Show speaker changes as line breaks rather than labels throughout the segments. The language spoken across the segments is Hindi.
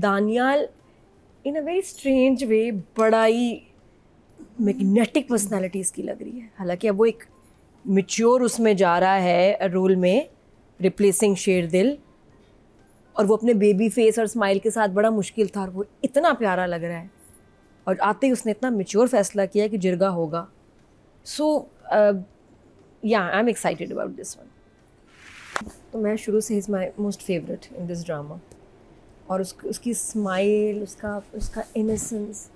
Daniyal in a very strange वे बड़ा ही मैग्नेटिक पर्सनालिटी इसकी लग रही है। हालांकि अब वो एक मैच्योर उसमें जा रहा है रोल में, रिप्लेसिंग शेरदिल, और वो अपने बेबी फेस और स्माइल के साथ बड़ा मुश्किल था और वो इतना प्यारा लग रहा है। और आते ही उसने इतना मैच्योर फैसला किया कि जिरगा होगा। सो या I am excited about this one. तो मैं शुरू से is my most favourite in this drama. और उसकी स्माइल, उसका इनोसेंस,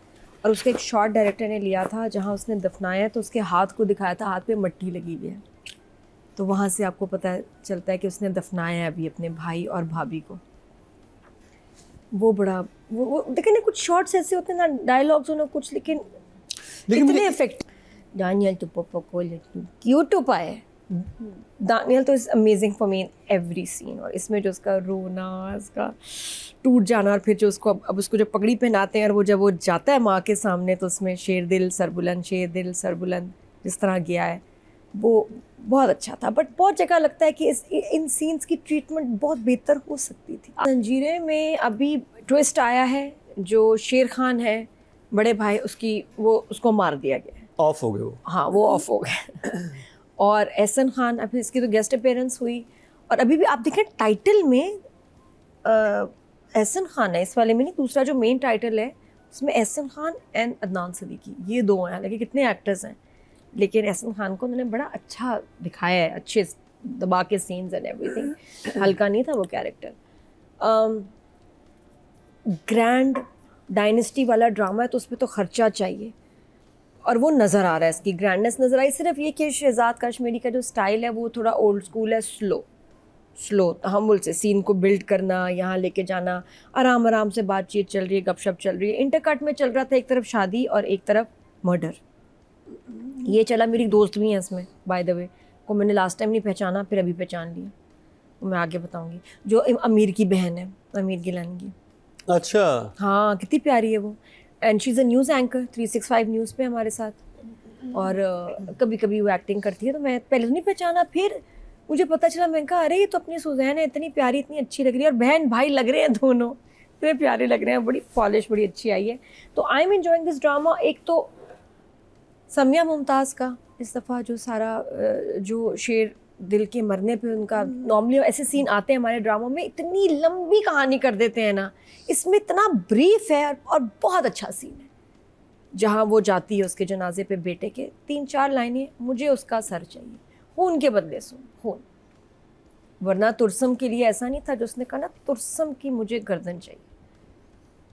और उसका एक शॉट डायरेक्टर ने लिया था जहाँ उसने दफनाया तो उसके हाथ को दिखाया था, हाथ पे मट्टी लगी हुई है, तो वहाँ से आपको पता चलता है कि उसने दफनाया है अभी अपने भाई और भाभी को। वो बड़ा वो देखिए ना, कुछ शॉट्स ऐसे होते हैं ना, डायलॉग्स हो ना कुछ, लेकिन इतने इफेक्ट। दानियल तो पापा को क्यों तो पाए। दानियल तो is amazing for me in every scene. और इसमें जो उसका रोना, उसका टूट जाना, और फिर जो उसको अब उसको जब पगड़ी पहनाते हैं और वो जब वो जाता है माँ के सामने, तो उसमें शेरदिल सरबुलंद जिस तरह गया है, वो बहुत अच्छा था। बट बहुत जगह लगता है कि इन सीन्स की ट्रीटमेंट बहुत बेहतर हो सकती थी। जंजीरें में अभी ट्विस्ट आया है, जो शेर खान है बड़े भाई, उसको मार दिया गया है,
ऑफ हो गए वो।
हाँ, वो ऑफ हो गए। और एहसन खान, अभी इसकी तो गेस्ट अपीयरेंस हुई। और अभी भी आप देखें टाइटल में एहसन खान है, इस वाले में नहीं, दूसरा जो मेन टाइटल है उसमें एहसन खान एंड अदनान सिद्दीकी, ये दो हैं। हालांकि कितने एक्टर्स हैं, लेकिन एहसन खान को उन्होंने बड़ा अच्छा दिखाया है, अच्छे दबा के सीन्स एंड एवरीथिंग। हल्का नहीं था वो कैरेक्टर। ग्रैंड डायनेस्टी वाला ड्रामा है, तो उसमें तो खर्चा चाहिए, और वो नज़र आ रहा है, इसकी ग्रैंडनेस नज़र आई। सिर्फ ये कि शहजाद कश्मीरी का जो स्टाइल है वो थोड़ा ओल्ड स्कूल है, स्लो तहम्मुल से सीन को बिल्ड करना, यहाँ लेके जाना, आराम आराम से बातचीत चल रही है, गपशप चल रही है। इंटरकट में चल रहा था एक तरफ शादी और एक तरफ मर्डर, ये चला। मेरी दोस्त भी हैं इसमें, बाय द वे, को मैंने लास्ट टाइम नहीं पहचाना, फिर अभी पहचान लिया, वो मैं आगे बताऊँगी। जो अमीर की बहन है, अमीर गिलानी की।
अच्छा,
हाँ, कितनी प्यारी है वो। And she is a news anchor 365 news पे हमारे साथ। और कभी कभी वो एक्टिंग करती है, तो मैं पहले तो नहीं पहचाना, फिर मुझे पता चला। मैं कहा अरे ये तो अपनी सुजैन है, इतनी प्यारी, इतनी अच्छी लग रही है, और बहन भाई लग रहे हैं दोनों, इतने प्यारे लग रहे हैं, बड़ी पॉलिश, बड़ी अच्छी आई है। तो I am enjoying this drama. एक तो समिया मुमताज़ का इस दफ़ा जो सारा जो शेर दिल के मरने पे उनका, नॉर्मली ऐसे सीन आते हैं हमारे ड्रामों में, इतनी लंबी कहानी कर देते हैं ना, इसमें इतना ब्रीफ है और बहुत अच्छा सीन है। जहाँ वो जाती है उसके जनाजे पे बेटे के, 3-4 लाइनें, मुझे उसका सर चाहिए, खून के बदले खून। वरना तुरसम के लिए ऐसा नहीं था, जो उसने कहा ना तुरसम की मुझे गर्दन चाहिए,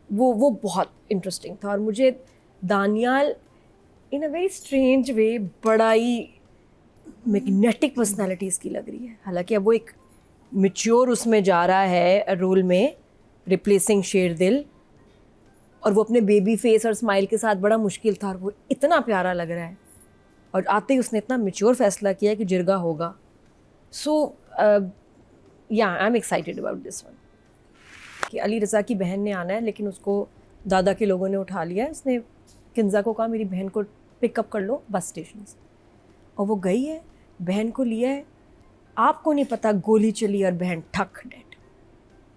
वो बहुत इंटरेस्टिंग था। और मुझे दानियाल इन अ वेरी स्ट्रेंज वे बड़ा ही मैग्नेटिक पर्सनालिटी इसकी लग रही है। हालांकि अब वो एक मैच्योर उसमें जा रहा है रोल में, रिप्लेसिंग शेरदिल, और वो अपने बेबी फेस और स्माइल के साथ बड़ा मुश्किल था और वो इतना प्यारा लग रहा है। और आते ही उसने इतना मैच्योर फैसला किया कि जिरगा होगा। सो या I am excited about this one. कि अली रज़ा की बहन ने आना है, लेकिन उसको दादा के लोगों ने उठा लिया है। उसने किंजा को कहा मेरी बहन को पिकअप कर लो बस स्टेशन से, और वो गई है, बहन को लिया है। आपको नहीं पता गोली चली और बहन ठक dead.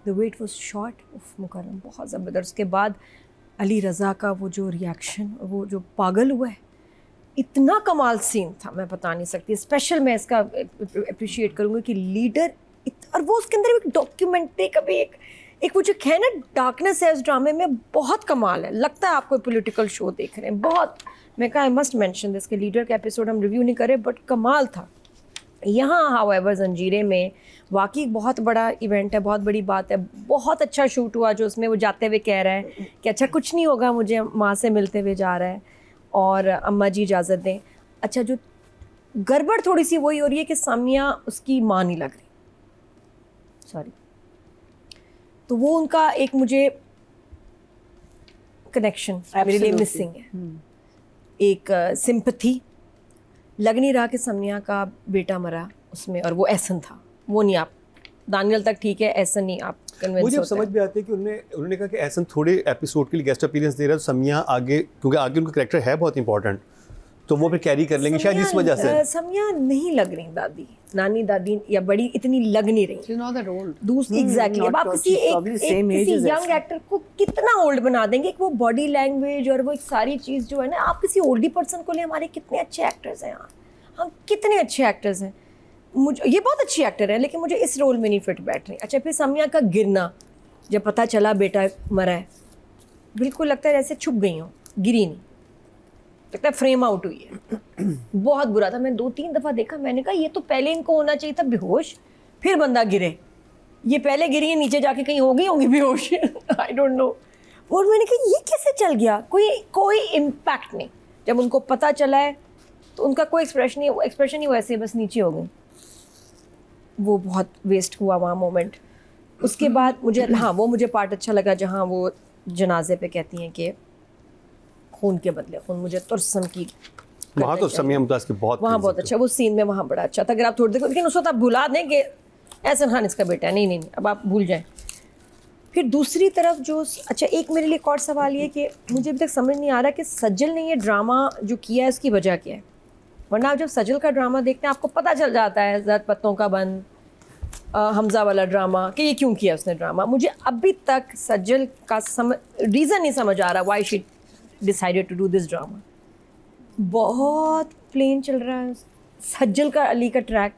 The way it was shot, Mukarram, बहुत ज़बरदस्त। उसके बाद अली रज़ा का वो जो रिएक्शन, वो जो पागल हुआ है, इतना कमाल सीन था, मैं बता नहीं सकती। स्पेशल मैं इसका अप्रिशिएट करूँगी कि लीडर, और वो उसके अंदर एक डॉक्यूमेंट्री का भी एक वो जो है ना डार्कनेस है उस ड्रामे में, बहुत कमाल है। लगता है आप कोई पॉलिटिकल शो देख रहे हैं, बहुत। मैं कहा आई मस्ट मेंशन दिस, के लीडर का एपिसोड हम रिव्यू नहीं करें, बट कमाल था। यहाँ हाउएवर जंजीरे में वाकई बहुत बड़ा इवेंट है, बहुत बड़ी बात है, बहुत अच्छा शूट हुआ। जो उसमें वो जाते हुए कह रहा है कि अच्छा कुछ नहीं होगा, मुझे माँ से मिलते हुए जा रहा है, और अम्मा जी इजाज़त दें। अच्छा, जो गड़बड़ थोड़ी सी वही हो रही है कि सामिया उसकी माँ नहीं लग रही, सॉरी। तो वो उनका एक मुझे कनेक्शन मेरे लिए मिसिंग है, एक सिंपैथी। लग नहीं रहा कि समिया का बेटा मरा उसमें, और वो एहसन था, वो नहीं। आप दानियल तक ठीक है, एहसन नहीं, आप कन्विंस
मुझे अब समझ में आती है कि उन्होंने कहा कि एहसन थोड़े एपिसोड के लिए गेस्ट अपीयरेंस दे रहा है, समिया आगे, क्योंकि आगे उनका कैरेक्टर है बहुत इंपॉर्टेंट, तो वो फिर कैरी कर लेंगे शायद इस वजह से।
समिया नहीं लग रही दादी, नानी दादी या बड़ी इतनी लग नहीं रही।
She's not that old.
दूसरी एग्जैक्टली, अब आप किसी किसी यंग एक्टर को कितना ओल्ड बना देंगे, वो बॉडी लैंग्वेज और वो एक सारी चीज़ जो है ना, आप किसी ओल्डी पर्सन को ले, हमारे कितने अच्छे एक्टर्स हैं यहाँ, हम कितने अच्छे एक्टर्स हैं। मुझे ये बहुत अच्छी एक्टर है लेकिन मुझे इस रोल में नहीं फिट बैठ रही। अच्छा, फिर समिया का गिरना, जब पता चला बेटा मरा है, बिल्कुल लगता है जैसे छुप गई हूँ, गिरी नहीं, लगता है फ्रेम आउट हुई है। बहुत बुरा था, मैं 2-3 दफ़ा देखा, मैंने कहा ये तो पहले इनको होना चाहिए था बेहोश, फिर बंदा गिरे, ये पहले गिरी है, नीचे जाके कहीं हो गई होंगी बेहोश। आई डोंट नो। और मैंने कहा ये कैसे चल गया, कोई इम्पैक्ट नहीं। जब उनको पता चला है तो उनका कोई एक्सप्रेशन ही वैसे बस नीचे हो गई। वो बहुत वेस्ट हुआ वहाँ मोमेंट। उसके बाद मुझे वो मुझे पार्ट अच्छा लगा जहाँ वो जनाजे पे कहती हैं कि खून के बदले खून, मुझे तुरसम की
वहाँ तो समिया मुमताज़ की बहुत,
वहाँ बहुत अच्छा, वो सीन में वहाँ बड़ा अच्छा था। अगर आप थोड़ी देर, लेकिन उस वक्त आप भुला दें कि एहसान खान इसका बेटा है, नहीं, अब आप भूल जाएं। फिर दूसरी तरफ जो अच्छा, एक मेरे लिए एक और सवाल ये कि मुझे अभी तक समझ नहीं आ रहा कि सज्जल ने ये ड्रामा जो किया है उसकी वजह क्या है। वरना आप जब सज्जल का ड्रामा देखते हैं आपको पता चल जाता है, ज़द पत्तों का बंद, हमज़ा वाला ड्रामा, कि ये क्यों किया उसने ड्रामा। मुझे अभी तक सज्जल का रीज़न नहीं समझ आ रहा, why she decided to do this drama. बहुत प्लेन चल रहा है सज्जल का, अली का ट्रैक,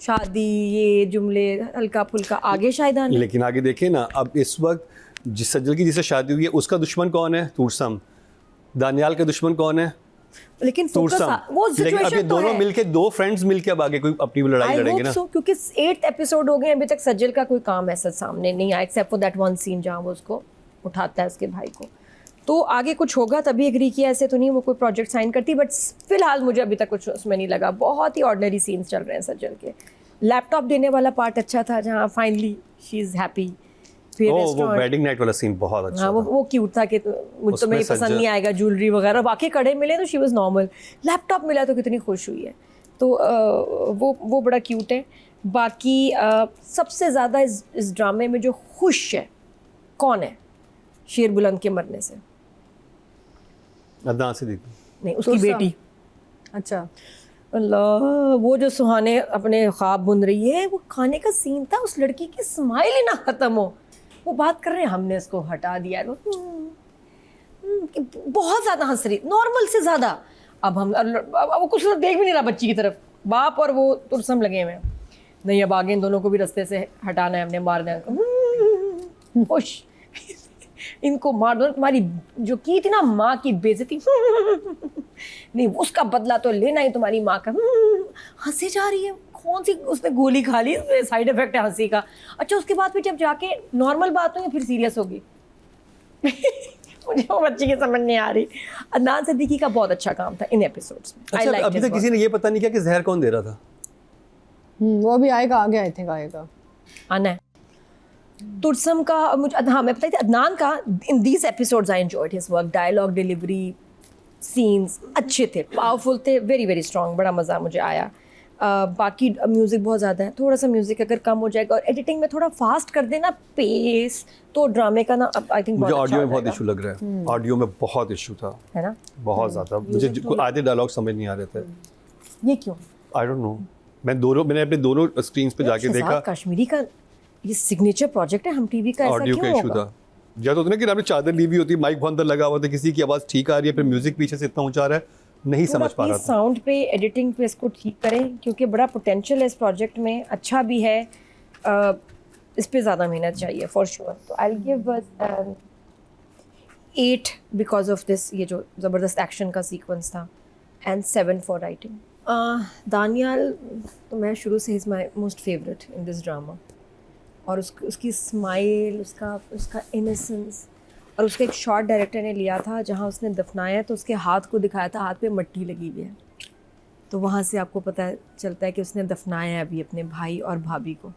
शादी, ये जुमले हल्का फुल्का, आगे शायद आने।
लेकिन आगे देखें ना, अब इस वक्त जिस सज्जल की जिससे शादी हुई है उसका दुश्मन कौन है? तुरसम। दानियाल का दुश्मन कौन है?
लेकिन वो
लेकिन अब ये
सिचुएशन तो
दोनों
है।
मिलके, 2 फ्रेंड्स मिलके अब आगे कोई अपनी लड़ाई लड़ेंगे ना।
क्योंकि 8th एपिसोड हो गए अभी तक सज्जल का कोई काम ऐसा सामने नहीं आया, except for that one scene जहाँ वो उसको उठाता है उसके भाई को। तो आगे कुछ होगा तभी एग्री किया, ऐसे तो नहीं वो कोई प्रोजेक्ट साइन करती। बट फिलहाल मुझे अभी तक कुछ उसमें नहीं लगा, बहुत ही ऑर्डिनरी सीन्स चल रहे हैं सज्जल के। लैपटॉप देने वाला पार्ट अच्छा था जहाँ फाइनली शी इज़ हैप्पी। फिर
वो वेडिंग नाइट वाला सीन बहुत अच्छा था।
वो क्यूट था कि मुझे तो मेरी पसंद नहीं आएगा ज्वेलरी वगैरह, बाकी कड़े मिले तो शी वाज नॉर्मल, लैपटॉप मिला तो कितनी खुश हुई है। तो वो बड़ा क्यूट है। बाकी सबसे ज़्यादा इस ड्रामे में जो खुश है कौन है शेर बुलंद के मरने से?
अदनान से देखो,
नहीं, उसकी बेटी।
अच्छा,
अल्लाह, वो जो सुहाने अपने ख्वाब बुन रही है, वो खाने का सीन था, उस लड़की की स्माइल ही ना ख़त्म हो। वो बात कर रहे हैं, हमने इसको हटा दिया, बहुत ज़्यादा हंस रही, नॉर्मल से ज़्यादा। अब वो कुछ देख भी नहीं रहा बच्ची की तरफ, बाप और वो तुरसम लगे हुए हैं। नहीं, अब आगे इन दोनों को भी रास्ते से हटाना है, हमने मार दिया, खुश, इनको मार दो, तुम्हारी जो की थी ना माँ की बेइज्जती, नहीं उसका बदला तो लेना ही तुम्हारी माँ का। हंसे जा रही है, कौन सी उसने गोली खा ली, साइड इफेक्ट है हंसी का। अच्छा, उसके बाद फिर जब जाके नॉर्मल बात हुई फिर सीरियस होगी। मुझे वो बच्ची की समझ नहीं आ रही। अदनान सिद्दीकी का बहुत अच्छा काम था इन एपिसोड्स में।
अच्छा, अभी तक किसी ने ये पता नहीं किया कि जहर कौन दे रहा था।
वो भी आएगा आगे, आई थिंक आएगा,
आना है। तुरसम का मुझे, हाँ मैं बताई थी, अदनान का in these episodes I enjoyed his work, dialogue delivery, scenes अच्छे थे, पावरफुल थे, वेरी वेरी स्ट्रॉन्ग, बड़ा मज़ा मुझे आया। बाकी म्यूज़िक बहुत ज़्यादा है, थोड़ा सा म्यूज़िक अगर कम हो जाएगा और एडिटिंग में थोड़ा फास्ट कर देना पेस, तो ड्रामे का ना आई थिंक
मुझे
बहुत अच्छा
ऑडियो में
हो
बहुत
जाएगा।
इशू लग रहा है, ऑडियो में बहुत इशू था,
है ना,
बहुत ज़्यादा। मुझे आधे डायलॉग समझ नहीं आ रहे थे।
ये क्यों?
आई डोंट नो, मैंने अपने दोनों स्क्रीन्स पे जाके देखा,
कश्मीरी का ये सिग्नेचर प्रोजेक्ट है हम टीवी का, ऐसा
ऑडियो का
क्यों
इशू
होगा?
था। या तो होता ना कि आपने चादर ली हुई होती, माइक बहुत अंदर लगा हुआ था, किसी की आवाज़ ठीक आ रही है, फिर म्यूजिक पीछे से इतना ऊंचा आ रहा है, नहीं समझ पा रहा था।
साउंड पे, एडिटिंग पे इसको ठीक करें, क्योंकि बड़ा पोटेंशियल है इस प्रोजेक्ट में, अच्छा भी है, इस पे ज़्यादा मेहनत चाहिए फॉर श्योर। तो I will give 8 because of this, ये जो ज़बरदस्त एक्शन का सीक्वेंस था, एंड 7 फॉर राइटिंग। दानियाल तो मैं शुरू से is my most favourite in this drama, और उसकी स्माइल, उसका इनोसेंस, और उसका एक शॉट डायरेक्टर ने लिया था जहाँ उसने दफनाया तो उसके हाथ को दिखाया था, हाथ पे मट्टी लगी हुई है, तो वहाँ से आपको पता चलता है कि उसने दफनाया है अभी अपने भाई और भाभी को।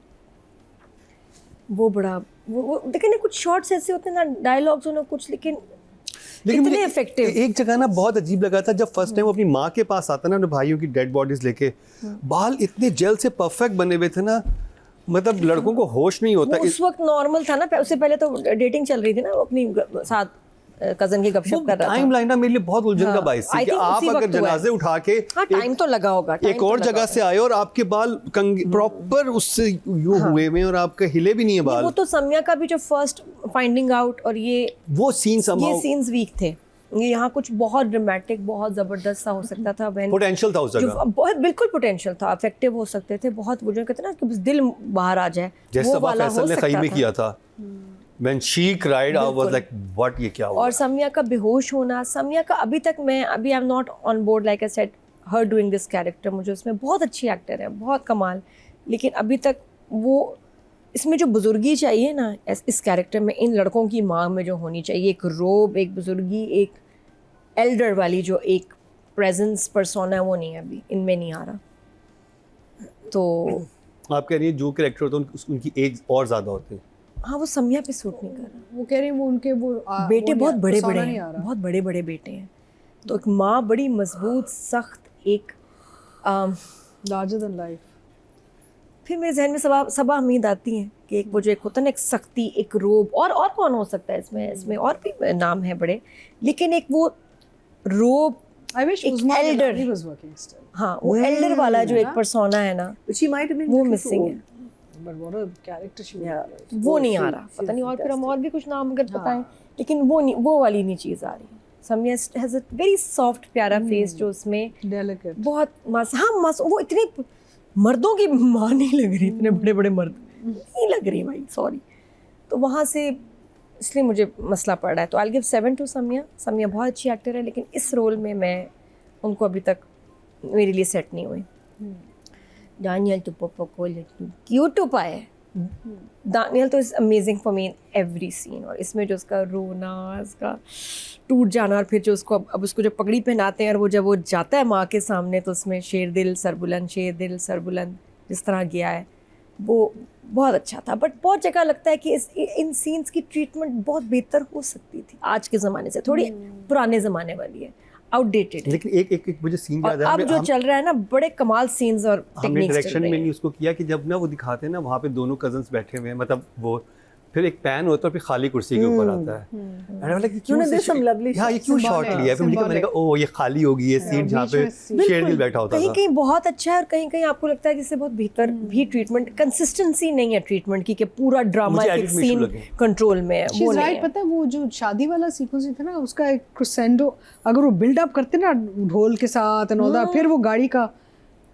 वो बड़ा वो लेकिन कुछ शॉट्स ऐसे होते हैं ना, डायलॉग्स होना कुछ, लेकिन इतने इफेक्टिव।
एक जगह ना बहुत अजीब लगा था जब फर्स्ट टाइम वो अपनी माँ के पास आता ना, अपने भाइयों की डेड बॉडीज लेके, बाल इतने जेल से परफेक्ट बने हुए थे ना, मतलब लड़कों को होश नहीं होता।
उस वक्त नॉर्मल था ना, उससे पहले तो डेटिंग चल रही थी ना अपनी साथ कजन की गपशप कर रहा था।
टाइम लाइन ना मेरे लिए बहुत उलझन का
हाँ,
बायस थी
I
कि
think
आप
उसी
अगर
वक्त हुआ है।
जनाजे उठा के
हाँ, टाइम तो लगा होगा,
एक और जगह से आए और आपके बाल प्रॉपर उससे यूं हुए में और आपके हिले भी नहीं है
वो
बाल,
तो सम्या का भी जो फर्स्ट फाइंडिंग आउट और ये
वो सीन
ये
somehow
सीन्स वीक थे। ये यहाँ कुछ बहुत ड्रामेटिक, बहुत जबरदस्त सा हो सकता था। when
पोटेंशियल था उस
जो
जगह,
बहुत बिल्कुल पोटेंशियल था, इफेक्टिव हो सकते थे बहुत। वो जो कहते हैं ना कि बस दिल बाहर आ जाए,
जैसे
वो
सबा
वाला
फैसल
हो
ने
सकता
खई में
था।
किया था when she cried I was
बिल्कुल।
like what ये क्या हुआ।
और सम्या का बेहोश होना, सम्या का अभी तक मैं अभी I am not on board like I said her doing this character. मुझे उसमें बहुत अच्छी एक्टर है, बहुत कमाल, लेकिन अभी तक वो इसमें जो बुजुर्गी चाहिए ना इस कैरेक्टर में, इन लड़कों की माँ में जो होनी चाहिए, एक रोब, एक बुजुर्गी, एक एल्डर वाली जो एक प्रेजेंस पर्सोना है, वो नहीं है अभी इनमें, नहीं आ रहा। तो
आप कह रही हैं जो कैरेक्टर होते हैं उनकी एज और ज्यादा होती है।
हाँ, वो सम्या पे सूट नहीं कर रहा।
वो कह रही है वो उनके वो
बेटे
वो
बहुत बड़े
persona
बड़े
नहीं आ
हैं,
रहा।
बहुत बड़े बड़े बेटे हैं। तो एक माँ बड़ी मजबूत, सख्त, एक
larger than life।
फिर मेरे जहन में सबा हमीद आती हैं कि एक वो जो एक होता है ना, एक सख्ती, एक रोब, और कौन हो सकता है इसमें और भी नाम है बड़े, लेकिन एक वो रोब,
I wish
एक
Uzma
elder।
Jalali was working still।
हाँ, वो एल्डर वाला जो एक पर्सोना है ना,
She might have been
वो
little too
मिसिंग
old.
है।
But what a character she
Yeah.
was।
वो नहीं आ
she-
रहा,
she's
पता नहीं। और फिर हम
fantastic.
और भी कुछ नाम अगर बताएं, लेकिन वो नहीं, वो वाली नहीं चीज़ आ रही। सम्या हैज़ अ वेरी सॉफ्ट प्यारा फेस जो उसमें
Delicate।
बहुत वो इतनी मर्दों की माँ नहीं लग रही, इतने बड़े बड़े मर्द नहीं लग रही भाई, सॉरी। तो वहाँ से इसलिए मुझे मसला पड़ रहा है। तो आई गिव 7 टू सम्या। सम्या बहुत अच्छी एक्टर है, लेकिन इस रोल में मैं उनको अभी तक मेरे लिए सेट नहीं हुई। दानियल तो पापा को क्यूट तो पाए। दानियल तो is amazing for me in every scene. और इसमें जो उसका रोना, उसका टूट जाना, और फिर जो उसको अब उसको जो पगड़ी पहनाते हैं और वो जब वो जाता है माँ के सामने, तो उसमें शेर दिल सरबुलंद जिस तरह गया है, वो बहुत अच्छा था। बट बहुत जगह लगता है कि इन सीन्स की ट्रीटमेंट बहुत बेहतर हो सकती थी आज के ज़माने से, थोड़ी पुराने ज़माने वाली है, आउटडेटेड है।
लेकिन एक मुझे सीन याद
और
है,
अब जो चल रहा है ना, बड़े कमाल सीन्स और
हमने
टेक्निक्स चल
डायरेक्शन
रहे
में
हैं।
नहीं उसको किया कि जब ना वो दिखाते हैं ना वहाँ पे दोनों कजन्स बैठे हुए हैं, मतलब वो फिर एक पैन होता है और फिर खाली कुर्सी के ऊपर आता है। And I was like, क्यों
No, no, there's some lovely
हाँ, ये क्यों शॉट
symbolic,
लिया है? फिर मैंने कहा ओ ये खाली होगी ये सीन जहाँ पे
बीच में
शेर दिल बैठा होता
कहीं
था।
कहीं बहुत अच्छा है और कहीं कहीं आपको लगता है कि इससे बहुत बेहतर भी ट्रीटमेंट, कंसिस्टेंसी नहीं है ट्रीटमेंट की, कि पूरा ड्रामा
मुझे
एक
edit में issue
सीन
लगे।
कंट्रोल में है, वो
She's
नहीं
right।
है।
पता है वो जो शादी वाला सीक्वेंस था ना, उसका एक क्रोसेंडो अगर वो बिल्ड अप करते ना ढोल के साथ एंड ऑल दैट, फिर वो गाड़ी का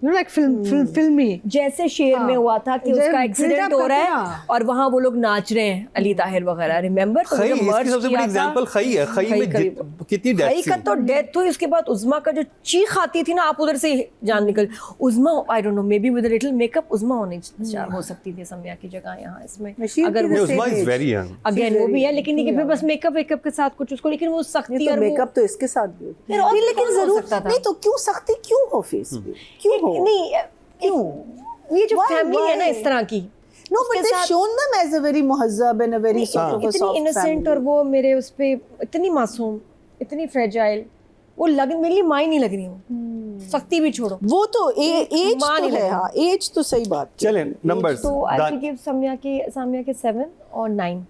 लाइक फिल्मी
जैसे शेर में हुआ था कि
जैसे
उसका एक्सीडेंट
build-up
हो रहा
करते
है
ना।
और वहाँ वो लोग नाच रहे हैं, अली ताहिर वगैरह, रिमेंबर? तो
खई
जब
इसकी
merge
सबसे बड़ी
किया था,
एग्जांपल खई है। खई में
खई
कितनी
खई
डेथ
का तो डेथ हुई, उसके बाद उज़मा का जो चीख आती थी ना, आप उधर से जान निकल। Uzma I don't know, maybe with a little makeup Uzma हो सकती थी सम्या की जगह यहाँ इसमें,
She
अगर
would be
वो
the
Usma
same
is
age.
Very young.
Again वो भी है, लेकिन ये फिर बस मेकअप के साथ कुछ उसको, लेकिन वो सख्ती
तो
और वो
मेकअप तो इसके साथ भी
फिर और
नहीं,
कौन
लेकिन
हो
जरूर
सकता था?
नहीं तो क्यों सख्ती क्यों हो फेस पे, क्यों हो?
नहीं,
क्यों?
ये जो
Why?
फैमिली है ना
Why?
इस तरह की,
No,
उसके
but they've
साथ-
shown them as a very muhazzab and a very sort of a
इतनी
soft
इनोसेंट, और
family.
वो मेरे उस पे इतनी मासूम, इतनी फ्रेजाइल, वो मेरे लिए माँ नहीं लग रही हूँ। सख्ती भी छोड़ो।
वो तो एज
माँ
तो
नहीं
है,
लगी।
हाँ एज तो सही बात है।
चलें नंबर्स
तो आई विल गिव सम्या के 7 और 9।